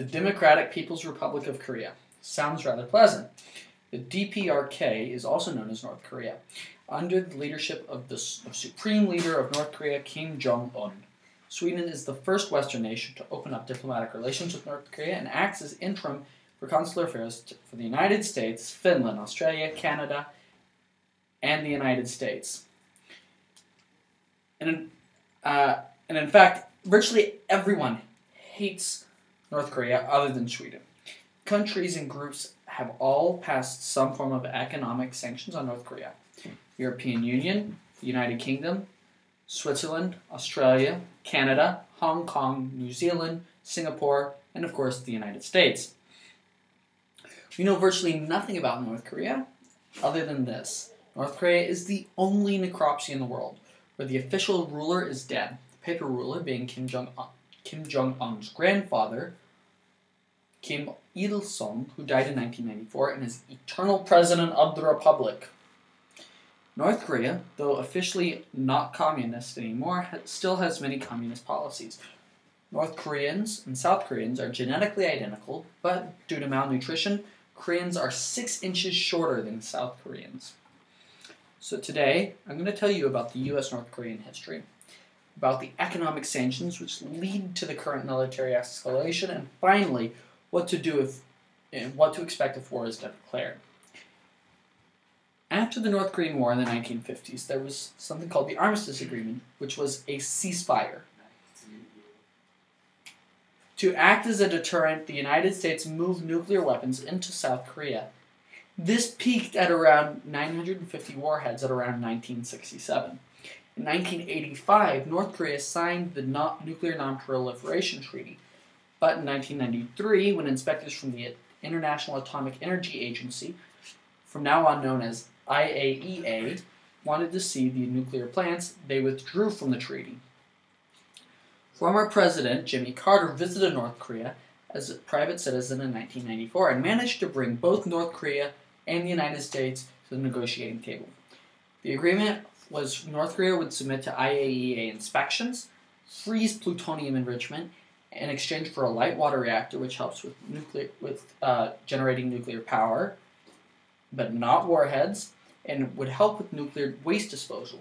The Democratic People's Republic of Korea. Sounds rather pleasant. The DPRK is also known as North Korea, under the leadership of the Supreme Leader of North Korea, Kim Jong-un. Sweden is the first Western nation to open up diplomatic relations with North Korea and acts as interim for consular affairs for the United States, Finland, Australia, Canada, and the United States. And in fact, virtually everyone hates North Korea other than Sweden. Countries and groups have all passed some form of economic sanctions on North Korea. European Union, the United Kingdom, Switzerland, Australia, Canada, Hong Kong, New Zealand, Singapore, and of course the United States. We know virtually nothing about North Korea other than this. North Korea is the only necropsy in the world where the official ruler is dead, the paper ruler being Kim Jong-un's grandfather, Kim Il-sung, who died in 1994 and is eternal president of the republic. North Korea, though officially not communist anymore, still has many communist policies. North Koreans and South Koreans are genetically identical, but due to malnutrition, Koreans are 6 inches shorter than South Koreans. So today, I'm going to tell you about the U.S.-North Korean history, about the economic sanctions which lead to the current military escalation, and finally, what to do and what to expect if war is declared. After the North Korean War in the 1950s, there was something called the Armistice Agreement, which was a ceasefire. To act as a deterrent, the United States moved nuclear weapons into South Korea. This peaked at around 950 warheads at around 1967. In 1985, North Korea signed the Nuclear Non-Proliferation Treaty. But in 1993, when inspectors from the International Atomic Energy Agency, from now on known as IAEA, wanted to see the nuclear plants, they withdrew from the treaty. Former President Jimmy Carter visited North Korea as a private citizen in 1994 and managed to bring both North Korea and the United States to the negotiating table. The agreement was North Korea would submit to IAEA inspections, freeze plutonium enrichment, in exchange for a light water reactor which helps with generating nuclear power, but not warheads, and would help with nuclear waste disposal.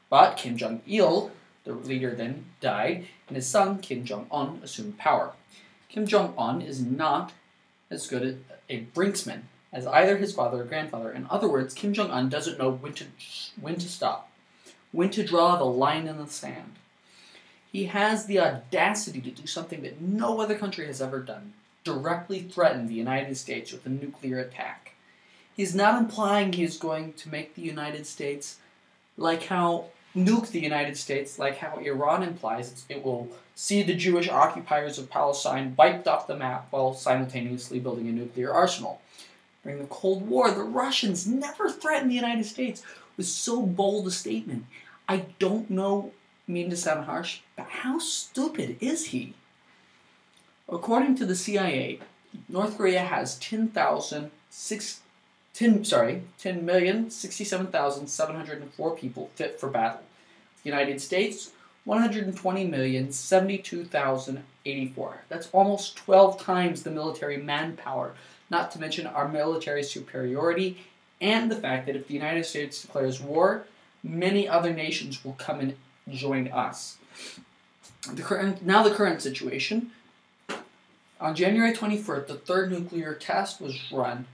But Kim Jong-il, the leader, then died, and his son, Kim Jong-un, assumed power. Kim Jong-un is not as good as a brinksman as either his father or grandfather. In other words, Kim Jong-un doesn't know when to stop, when to draw the line in the sand. He has the audacity to do something that no other country has ever done, directly threaten the United States with a nuclear attack. He's not implying he is going to make the United States nuke the United States like how Iran implies it will see the Jewish occupiers of Palestine wiped off the map while simultaneously building a nuclear arsenal. During the Cold War, the Russians never threatened the United States with so bold a statement. I don't mean to sound harsh, but how stupid is he? According to the CIA, North Korea has 10,067,704 people fit for battle. The United States, 120,072,084. That's almost 12 times the military manpower, not to mention our military superiority and the fact that if the United States declares war, many other nations will come and join us. The current situation. On January 24th, the third nuclear test was run.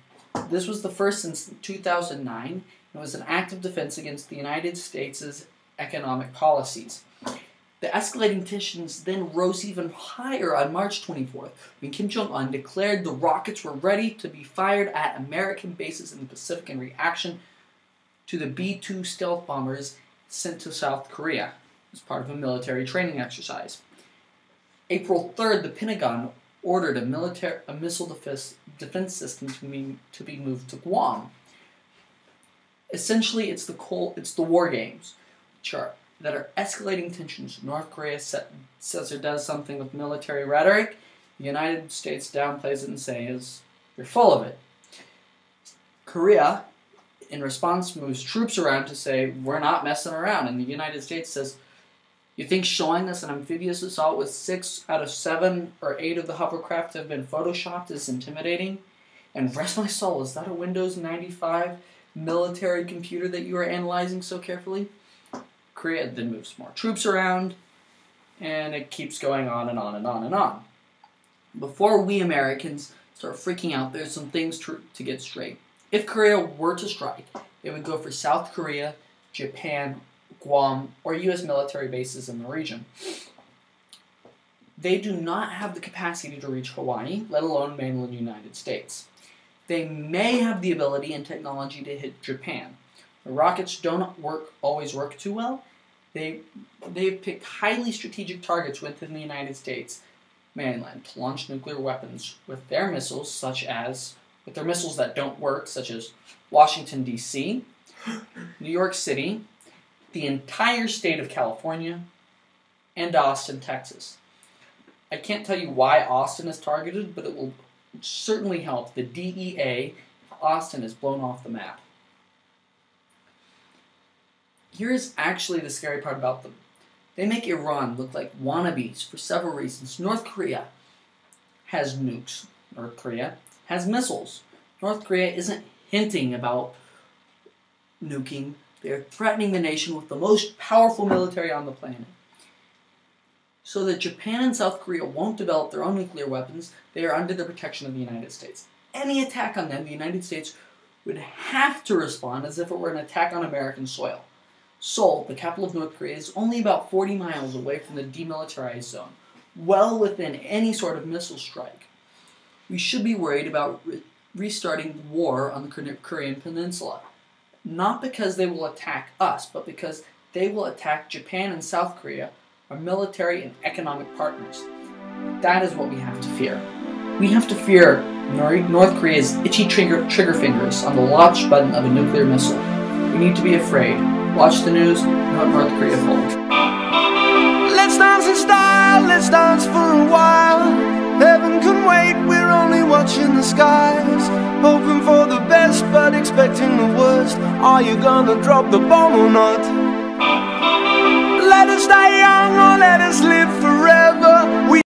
This was the first since 2009 and was an act of defense against the United States' economic policies. The escalating tensions then rose even higher on March 24th when Kim Jong-un declared the rockets were ready to be fired at American bases in the Pacific in reaction to the B-2 stealth bombers sent to South Korea as part of a military training exercise. April 3rd, the Pentagon ordered a missile defense system to be moved to Guam. Essentially, it's the war games that are escalating tensions. North Korea says it does something with military rhetoric. The United States downplays it and says, you're full of it. Korea, in response, moves troops around to say, we're not messing around. And the United States says, You think showing us an amphibious assault with 6 out of 7 or 8 of the hovercraft have been photoshopped is intimidating? And rest my soul, is that a Windows 95 military computer that you are analyzing so carefully? Korea then moves more troops around, and it keeps going on and on and on and on. Before we Americans start freaking out, there's some things to get straight. If Korea were to strike, it would go for South Korea, Japan, Guam, or U.S. military bases in the region. They do not have the capacity to reach Hawaii, let alone mainland United States. They may have the ability and technology to hit Japan. The rockets don't always work too well. They've picked highly strategic targets within the United States mainland to launch nuclear weapons with their missiles, with their missiles that don't work, such as Washington, D.C., New York City, the entire state of California, and Austin, Texas. I can't tell you why Austin is targeted, but it will certainly help the DEA if Austin is blown off the map. Here's actually the scary part about them. They make Iran look like wannabes for several reasons. North Korea has nukes. North Korea has missiles. North Korea isn't hinting about nuking. They're threatening the nation with the most powerful military on the planet. So that Japan and South Korea won't develop their own nuclear weapons, they are under the protection of the United States. Any attack on them, the United States would have to respond as if it were an attack on American soil. Seoul, the capital of North Korea, is only about 40 miles away from the demilitarized zone, well within any sort of missile strike. We should be worried about restarting war on the Korean Peninsula. Not because they will attack us, but because they will attack Japan and South Korea, our military and economic partners. That is what we have to fear. We have to fear North Korea's itchy trigger fingers on the launch button of a nuclear missile. We need to be afraid. Watch the news and hope North Korea falls. Let's dance in style, let's dance for a while. Heaven can wait, we're only watching the skies. Hoping for the best, but expecting the worst. Are you gonna drop the bomb or not? Let us die young or let us live forever.